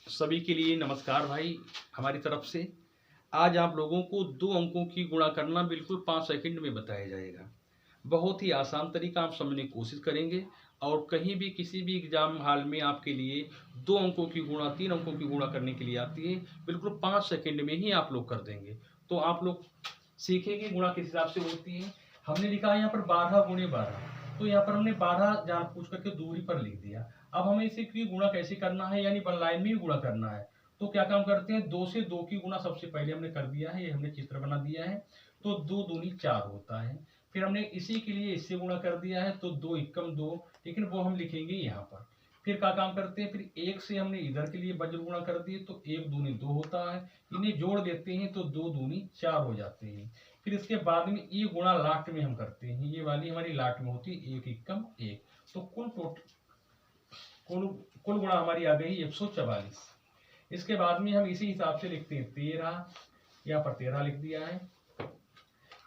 सभी के लिए नमस्कार भाई हमारी तरफ से। आज आप लोगों को 2 अंकों की गुणा करना बिल्कुल 5 सेकंड में बताया जाएगा। बहुत ही आसान तरीका आप समझने की कोशिश करेंगे और कहीं भी किसी भी एग्जाम हॉल में आपके लिए 2 अंकों की गुणा 3 अंकों की गुणा करने के लिए आती है, बिल्कुल 5 सेकंड में ही आप लोग कर देंगे। तो आप लोग सीखेंगे गुणा किस हिसाब से होती है। हमने लिखा है यहाँ पर 12 गुणे 12, तो यहाँ पर हमने 12 जान पूछ करके दूरी पर लिख दिया। अब हमें इसे की गुणा कैसे करना है, यानी वन लाइन में ही गुणा करना है। तो क्या काम करते हैं, 2 से 2 की गुणा सबसे पहले हमने कर दिया है, ये हमने चित्र बना दिया है। तो 2 दूनी 4 होता है। फिर हमने इसी के लिए इससे गुणा कर दिया है, तो 2 एकम 2, लेकिन वो हम लिखेंगे यहाँ पर। फिर क्या काम करते हैं, फिर 1 से हमने इधर के लिए वज्र गुणा कर दिए, तो 1 दूनी 2 होता है। इन्हें जोड़ देते हैं तो 2 दूनी 4 हो जाते हैं। फिर इसके बाद में ये गुणा लास्ट में हम करते हैं, ये वाली हमारी लास्ट में होती है 1 एकम 1। तो कुल गुणा हमारी आ गई 144। इसके बाद में हम इसी हिसाब से लिखते हैं 13, यहाँ पर 13 लिख दिया है।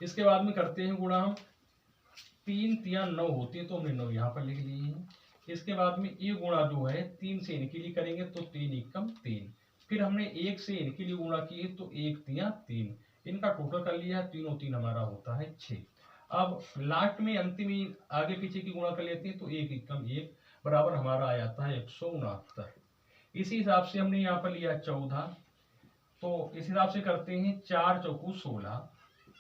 इसके बाद में करते हैं गुणा हम, 3 तिया 9 होती है, तो हमने 9 यहाँ पर लिख लिए हैं। इसके बाद में ये गुणा जो है 3 से इनके लिए करेंगे, तो 3 एकम 3। फिर हमने 1 से इनके लिए गुणा किए, तो 1 तिया 3, इनका टोटल कर लिया है, 3 और 3 हमारा होता है 6। अब लास्ट में अंतिम ही आगे पीछे की गुणा कर लेते हैं, तो 1 एकम 1 बराबर हमारा आ जाता है 169। इसी हिसाब से हमने यहाँ पर लिया 14, तो इस हिसाब से करते हैं 4 चौकू 16,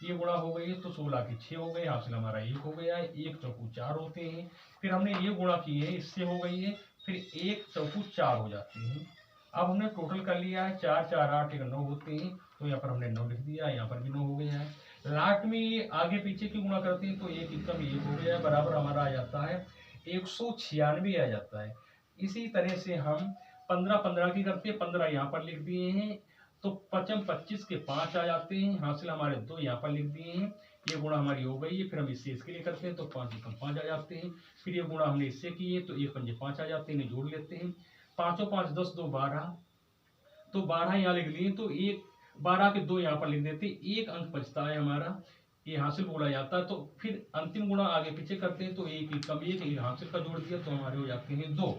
ये गुणा हो गई है, तो 16 की 6 हो गए, हासिल हमारा 1 हो गया है। 1 चौकू 4 होते हैं। फिर हमने ये गुणा की है, इससे हो गई है, फिर 1 चौकू 4 हो जाते हैं। अब हमने टोटल कर लिया है, 4 4 8 1 9 होते हैं, तो यहाँ पर हमने 9 लिख दिया, यहाँ पर भी 9 हो गया है। लास्ट में ये आगे पीछे की गुणा करते हैं, तो 1 एकम 1 हो गया है, बराबर हमारा आ जाता है 196 आ जाता है। इसी तरह से हम 15 15 की करते हैं, 15 यहाँ पर लिख दिए हैं, तो 55 25 के 5 आ जाते हैं, हासिल हमारे 2 यहाँ पर लिख दिए हैं। ये गुणा हमारी हो गई है। फिर हम इससे इसके लिए करते हैं, तो 5 एकम 5 आ जाते हैं। फिर ये गुणा हमने इससे किए, तो 1 पंजे 5 आ जाते हैं, इन्हें जोड़ लेते हैं। 5 5 10 2 12, तो 12 यहाँ लिख लिए, तो 12 के 2 यहाँ पर लिख देते हैं, 1 अंक बचता है हमारा, ये हासिल बोला जाता है। तो फिर अंतिम गुणा आगे पीछे करते हैं, तो 1 एकम 1 हासिल का जोड़ दिया, तो हमारे हो जाते हैं 2।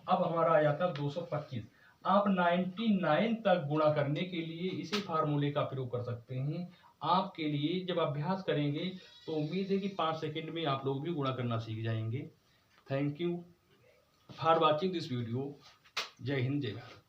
अब हमारा आ जाता है 225। आप 99 तक गुणा करने के लिए इसी फार्मूले का प्रयोग कर सकते हैं। आपके लिए जब अभ्यास करेंगे तो उम्मीद है कि 5 सेकंड में आप लोग भी गुणा करना सीख जाएंगे। Thank you for watching this video. जय हिंद जय भारत।